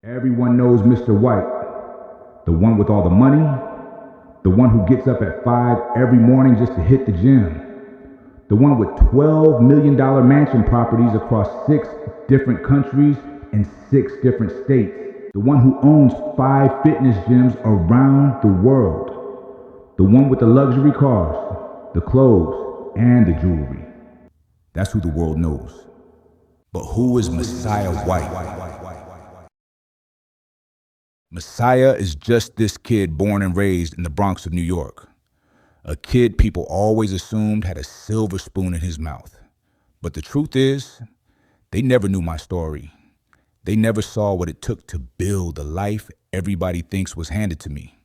Everyone knows Mr. White, the one with all the money, the one who gets up at 5 every morning just to hit the gym, the one with $12 million mansion properties across 6 different countries and 6 different states, the one who owns 5 fitness gyms around the world, the one with the luxury cars, the clothes, and the jewelry. That's who the world knows. But who is Messiah White? Messiah is just this kid born and raised in the Bronx of New York. A kid people always assumed had a silver spoon in his mouth. But the truth is, they never knew my story. They never saw what it took to build the life everybody thinks was handed to me.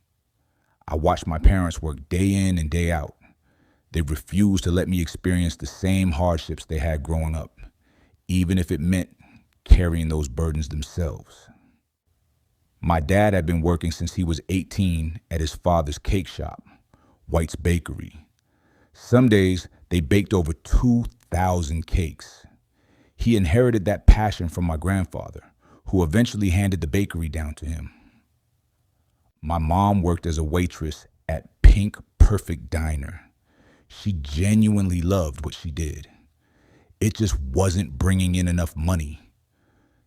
I watched my parents work day in and day out. They refused to let me experience the same hardships they had growing up, even if it meant carrying those burdens themselves. My dad had been working since he was 18 at his father's cake shop, White's Bakery. Some days, they baked over 2,000 cakes. He inherited that passion from my grandfather, who eventually handed the bakery down to him. My mom worked as a waitress at Pink Perfect Diner. She genuinely loved what she did. It just wasn't bringing in enough money.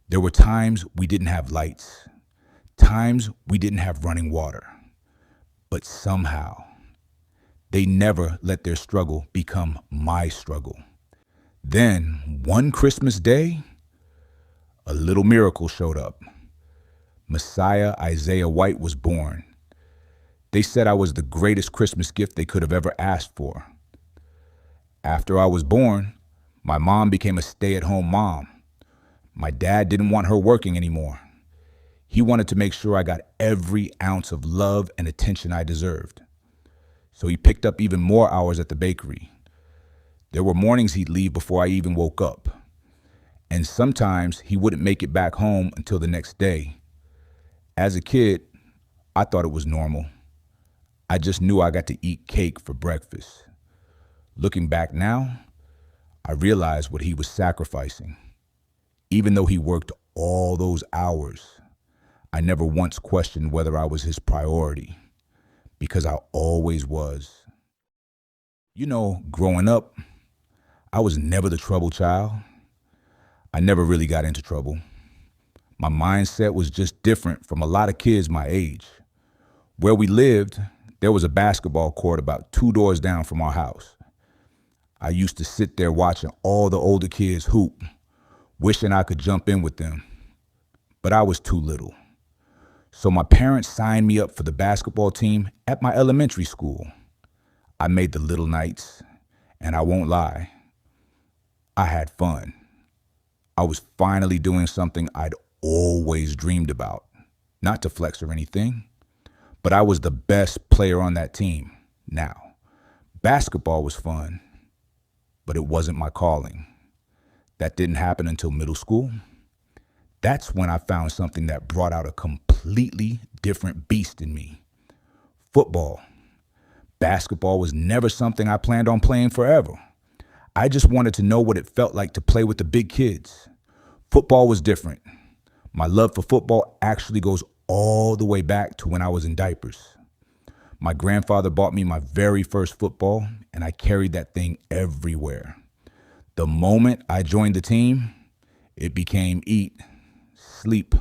There were times we didn't have lights. Times we didn't have running water. But somehow, they never let their struggle become my struggle. Then, one Christmas day, a little miracle showed up. Messiah Isaiah White was born. They said I was the greatest Christmas gift they could have ever asked for. After I was born, my mom became a stay-at-home mom. My dad didn't want her working anymore. He wanted to make sure I got every ounce of love and attention I deserved. So he picked up even more hours at the bakery. There were mornings he'd leave before I even woke up. And sometimes he wouldn't make it back home until the next day. As a kid, I thought it was normal. I just knew I got to eat cake for breakfast. Looking back now, I realized what he was sacrificing. Even though he worked all those hours, I never once questioned whether I was his priority, because I always was. You know, growing up, I was never the trouble child. I never really got into trouble. My mindset was just different from a lot of kids my age. Where we lived, there was a basketball court about 2 doors down from our house. I used to sit there watching all the older kids hoop, wishing I could jump in with them, but I was too little. So my parents signed me up for the basketball team at my elementary school. I made the little nights, and I won't lie, I had fun. I was finally doing something I'd always dreamed about. Not to flex or anything, but I was the best player on that team. Now, basketball was fun, but it wasn't my calling. That didn't happen until middle school. That's when I found something that brought out a completely different beast in me. Football. Basketball was never something I planned on playing forever. I just wanted to know what it felt like to play with the big kids. Football was different. My love for football actually goes all the way back to when I was in diapers. My grandfather bought me my very first football, and I carried that thing everywhere. The moment I joined the team, it became eat, sleep,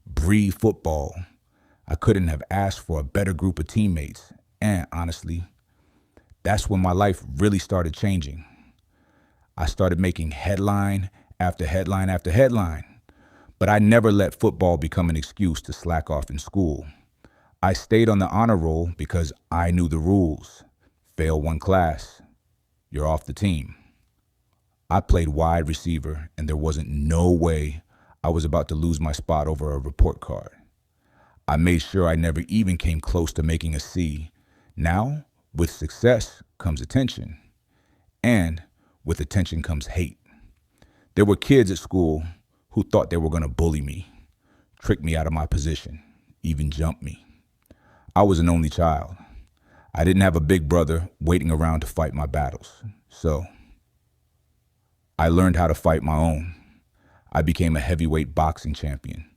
breathe football. I couldn't have asked for a better group of teammates. And honestly, that's when my life really started changing. I started making headline after headline after headline. But I never let football become an excuse to slack off in school. I stayed on the honor roll because I knew the rules. Fail one class, you're off the team. I played wide receiver, and there wasn't no way I was about to lose my spot over a report card. I made sure I never even came close to making a C. Now, with success comes attention, and with attention comes hate. There were kids at school who thought they were going to bully me, trick me out of my position, even jump me. I was an only child. I didn't have a big brother waiting around to fight my battles. So I learned how to fight my own. I became a heavyweight boxing champion.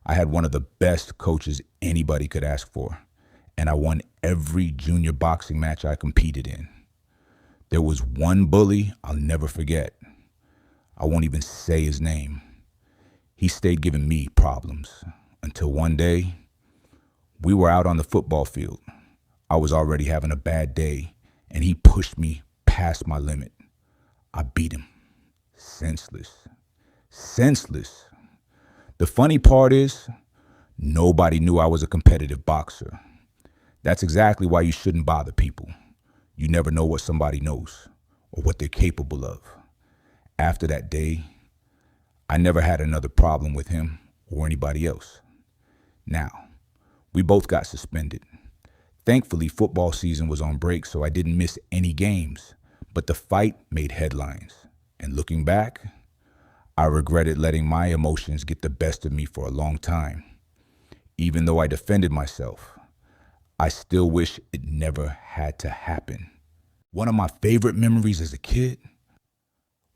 I had one of the best coaches anybody could ask for, and I won every junior boxing match I competed in. There was one bully I'll never forget. I won't even say his name. He stayed giving me problems until one day we were out on the football field. I was already having a bad day, and he pushed me past my limit. I beat him. Senseless. Senseless. The funny part is, nobody knew I was a competitive boxer. That's exactly why you shouldn't bother people. You never know what somebody knows or what they're capable of. After that day, I never had another problem with him or anybody else. Now, we both got suspended. Thankfully, football season was on break, so I didn't miss any games. But the fight made headlines. And looking back, I regretted letting my emotions get the best of me for a long time. Even though I defended myself, I still wish it never had to happen. One of my favorite memories as a kid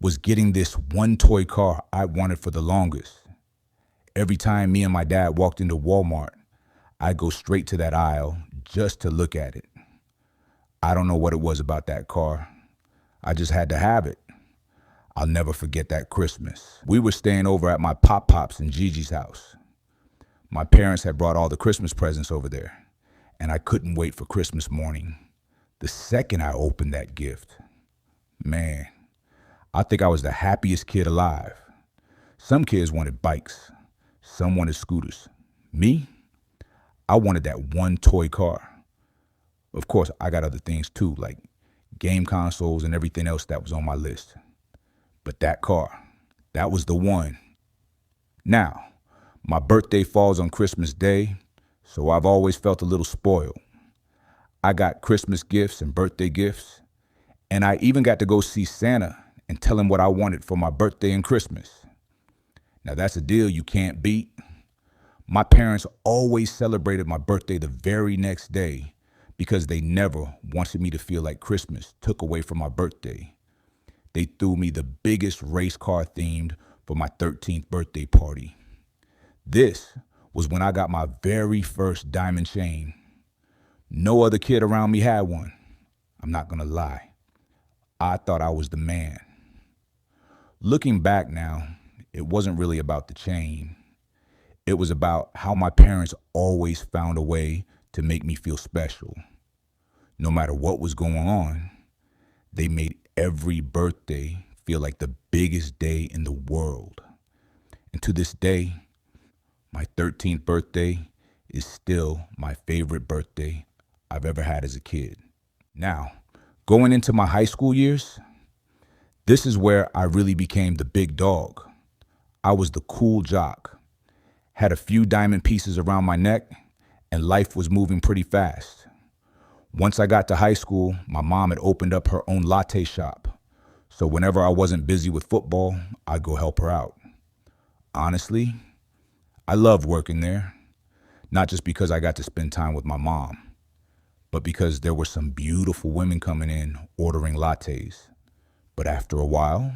was getting this one toy car I wanted for the longest. Every time me and my dad walked into Walmart, I'd go straight to that aisle just to look at it. I don't know what it was about that car. I just had to have it. I'll never forget that Christmas. We were staying over at my Pop-Pop's and Gigi's house. My parents had brought all the Christmas presents over there, and I couldn't wait for Christmas morning. The second I opened that gift, man, I think I was the happiest kid alive. Some kids wanted bikes. Some wanted scooters. Me? I wanted that one toy car. Of course, I got other things too, like game consoles and everything else that was on my list. But that car, that was the one. Now, my birthday falls on Christmas Day, so I've always felt a little spoiled. I got Christmas gifts and birthday gifts, and I even got to go see Santa and tell him what I wanted for my birthday and Christmas. Now that's a deal you can't beat. My parents always celebrated my birthday the very next day because they never wanted me to feel like Christmas took away from my birthday. They threw me the biggest race car themed for my 13th birthday party. This was when I got my very first diamond chain. No other kid around me had one. I'm not gonna lie. I thought I was the man. Looking back now, it wasn't really about the chain. It was about how my parents always found a way to make me feel special. No matter what was going on, they made every birthday feel like the biggest day in the world. And to this day, my 13th birthday is still my favorite birthday I've ever had as a kid. Now, going into my high school years, this is where I really became the big dog. I was the cool jock, had a few diamond pieces around my neck, and life was moving pretty fast. Once I got to high school, my mom had opened up her own latte shop. So whenever I wasn't busy with football, I'd go help her out. Honestly, I loved working there, not just because I got to spend time with my mom, but because there were some beautiful women coming in ordering lattes. But after a while,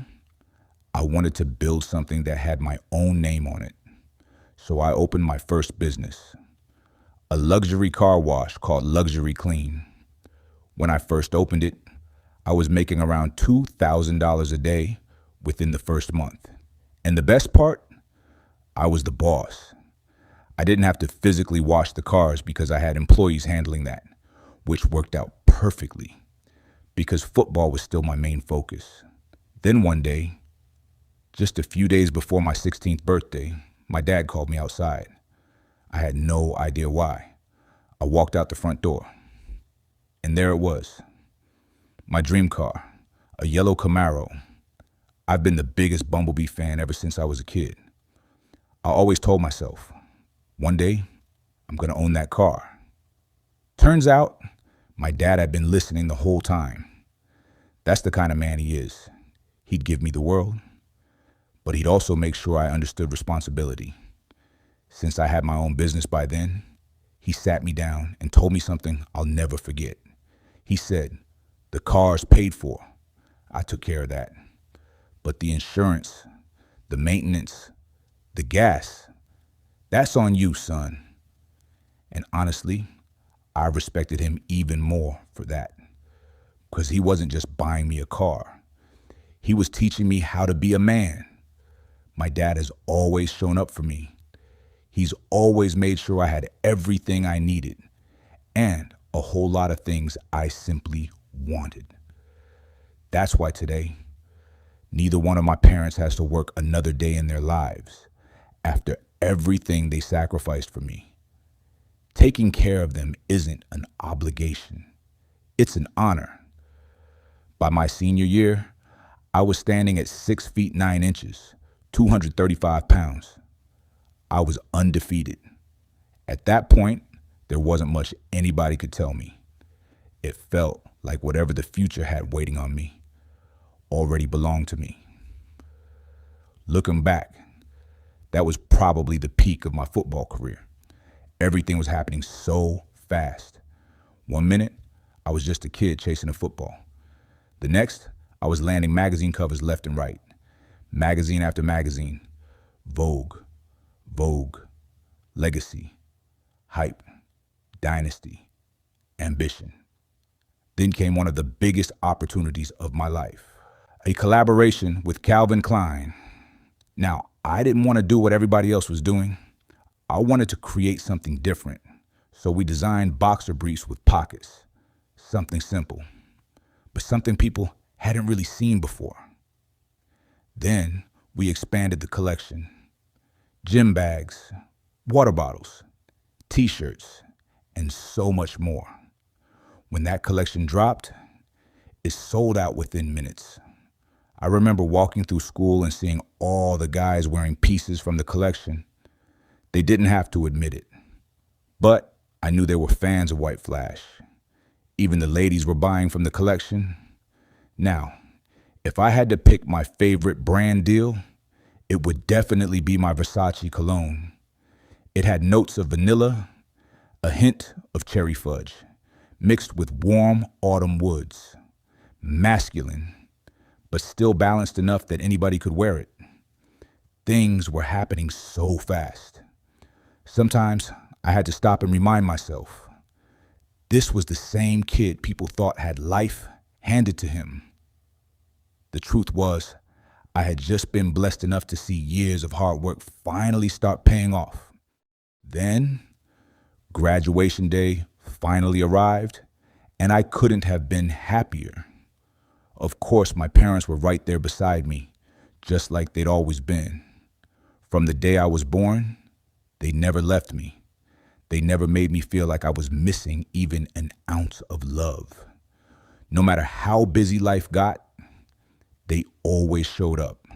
I wanted to build something that had my own name on it. So I opened my first business, a luxury car wash called Luxury Clean. When I first opened it, I was making around $2,000 a day within the first month. And the best part, I was the boss. I didn't have to physically wash the cars because I had employees handling that, which worked out perfectly because football was still my main focus. Then one day, just a few days before my 16th birthday, my dad called me outside. I had no idea why. I walked out the front door, and there it was, my dream car, a yellow Camaro. I've been the biggest Bumblebee fan ever since I was a kid. I always told myself, one day, I'm gonna own that car. Turns out, my dad had been listening the whole time. That's the kind of man he is. He'd give me the world, but he'd also make sure I understood responsibility. Since I had my own business by then, he sat me down and told me something I'll never forget. He said, the car's paid for. I took care of that. But the insurance, the maintenance, the gas, That's on you, son. And honestly, I respected him even more for that. Because he wasn't just buying me a car, he was teaching me how to be a man. My dad has always shown up for me. He's always made sure I had everything I needed and a whole lot of things I simply wanted. That's why today, neither one of my parents has to work another day in their lives after everything they sacrificed for me. Taking care of them isn't an obligation, it's an honor. By my senior year, I was standing at 6 feet 9 inches, 235 pounds. I was undefeated. At that point, there wasn't much anybody could tell me. It felt like whatever the future had waiting on me already belonged to me. Looking back, that was probably the peak of my football career. Everything was happening so fast. One minute, I was just a kid chasing a football. The next, I was landing magazine covers left and right. Magazine after magazine. Vogue, Legacy, Hype, Dynasty, Ambition. Then came one of the biggest opportunities of my life. A collaboration with Calvin Klein. Now, I didn't want to do what everybody else was doing. I wanted to create something different. So we designed boxer briefs with pockets. Something simple, but something people hadn't really seen before. Then we expanded the collection. Gym bags, water bottles, t-shirts, and so much more. When that collection dropped, it sold out within minutes. I remember walking through school and seeing all the guys wearing pieces from the collection. They didn't have to admit it, but I knew they were fans of White Flash. Even the ladies were buying from the collection. Now, if I had to pick my favorite brand deal, it would definitely be my Versace cologne. It had notes of vanilla, a hint of cherry fudge, mixed with warm autumn woods. Masculine, but still balanced enough that anybody could wear it. Things were happening so fast. Sometimes I had to stop and remind myself, this was the same kid people thought had life handed to him. The truth was, I had just been blessed enough to see years of hard work finally start paying off. Then, graduation day finally arrived, and I couldn't have been happier. Of course, my parents were right there beside me, just like they'd always been. From the day I was born, they never left me. They never made me feel like I was missing even an ounce of love. No matter how busy life got, they always showed up.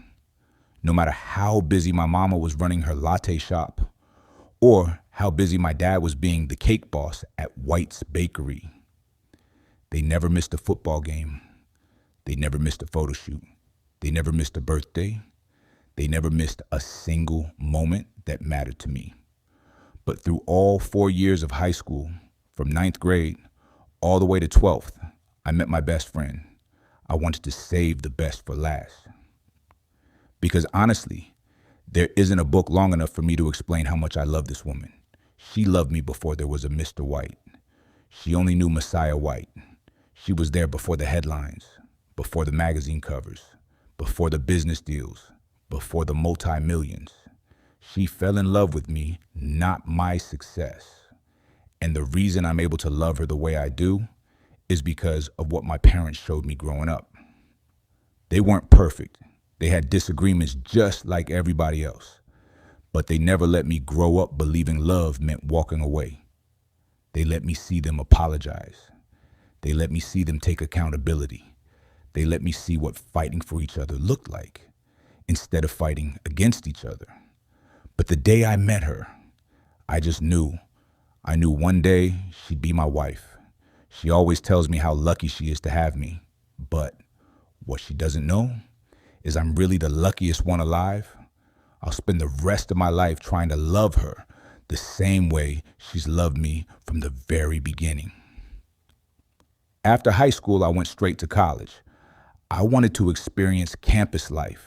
No matter how busy my mama was running her latte shop, or how busy my dad was being the cake boss at White's Bakery. They never missed a football game. They never missed a photo shoot. They never missed a birthday. They never missed a single moment that mattered to me. But through all 4 years of high school, from 9th grade all the way to 12th, I met my best friend. I wanted to save the best for last. Because honestly, there isn't a book long enough for me to explain how much I love this woman. She loved me before there was a Mr. White. She only knew Messiah White. She was there before the headlines, before the magazine covers, before the business deals, before the multi-millions. She fell in love with me, not my success. And the reason I'm able to love her the way I do is because of what my parents showed me growing up. They weren't perfect. They had disagreements just like everybody else. But they never let me grow up believing love meant walking away. They let me see them apologize. They let me see them take accountability. They let me see what fighting for each other looked like instead of fighting against each other. But the day I met her, I just knew. I knew one day she'd be my wife. She always tells me how lucky she is to have me. But what she doesn't know is I'm really the luckiest one alive. I'll spend the rest of my life trying to love her the same way she's loved me from the very beginning. After high school, I went straight to college. I wanted to experience campus life.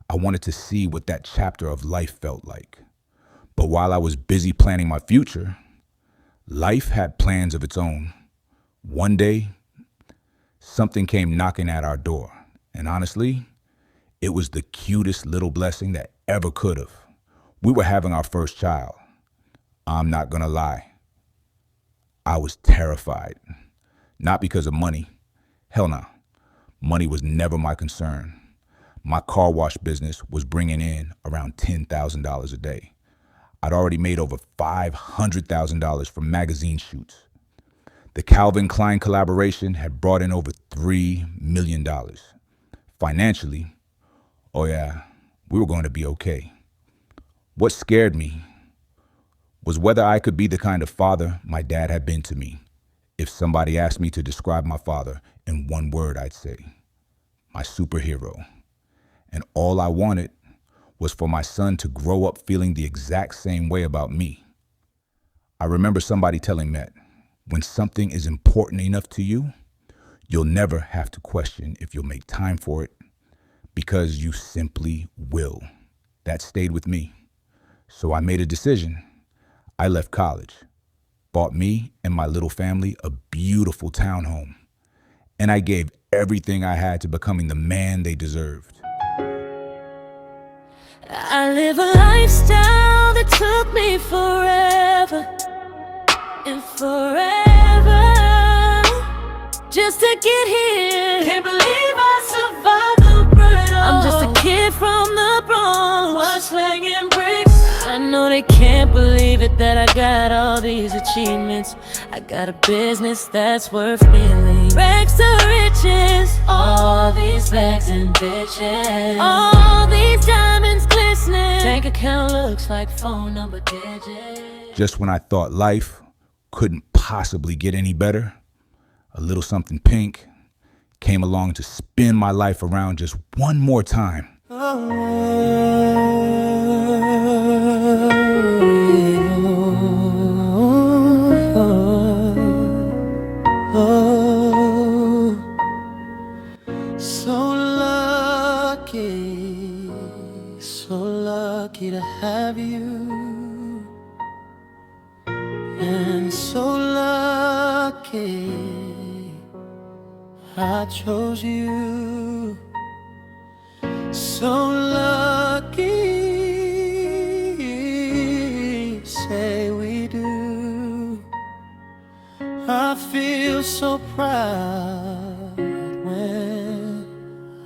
I wanted to see what that chapter of life felt like. But while I was busy planning my future, life had plans of its own. One day, something came knocking at our door. And honestly, it was the cutest little blessing that ever could have. We were having our first child. I'm not gonna lie. I was terrified. Not because of money. Hell no. Money was never my concern. My car wash business was bringing in around $10,000 a day. I'd already made over $500,000 from magazine shoots. The Calvin Klein collaboration had brought in over $3 million. Financially, oh yeah, we were going to be okay. What scared me was whether I could be the kind of father my dad had been to me. If somebody asked me to describe my father in one word, I'd say, my superhero. And all I wanted was for my son to grow up feeling the exact same way about me. I remember somebody telling Matt, when something is important enough to you, you'll never have to question if you'll make time for it, because you simply will. That stayed with me. So I made a decision. I left college, bought me and my little family a beautiful townhome, and I gave everything I had to becoming the man they deserved. I live a lifestyle that took me forever and forever just to get here. Can't believe I survived the brutal. I'm just a kid from the Bronx, was slanging bricks. I know they can't believe it that I got all these achievements. I got a business that's worth millions. Rags to riches, all these bags and bitches, all these diamonds glistening. Bank account looks like phone number digits. Just when I thought life couldn't possibly get any better, a little something pink came along to spin my life around just one more time. So lucky to have you, and so lucky I chose you. So lucky, say we do. I feel so proud when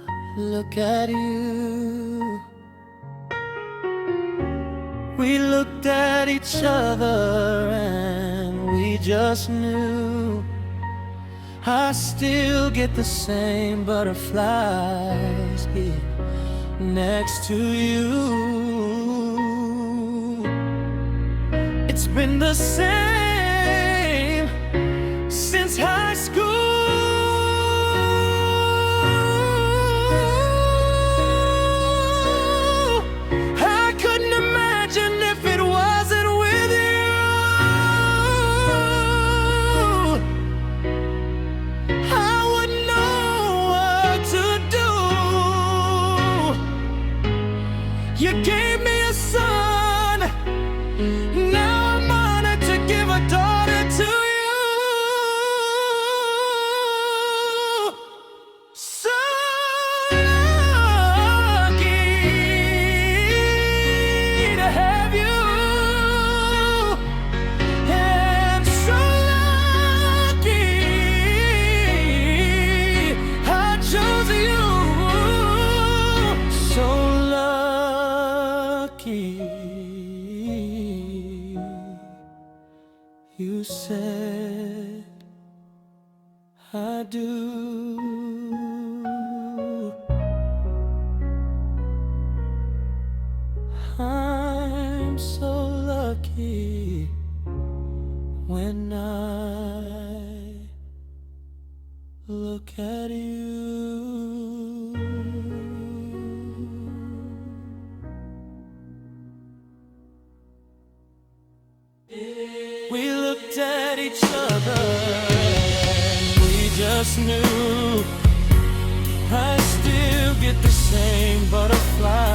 I look at you. We looked at each other and we just knew. I still get the same butterflies here next to you. It's been the same since high school. I couldn't imagine if it wasn't with you. I wouldn't know what to do. You gave me a son, now I'm honored to give a daughter to you. So lucky to have you, and so lucky I chose you. So lucky you said I do. I'm so lucky when I look at you. We looked at each other and we just knew. I still get the same butterfly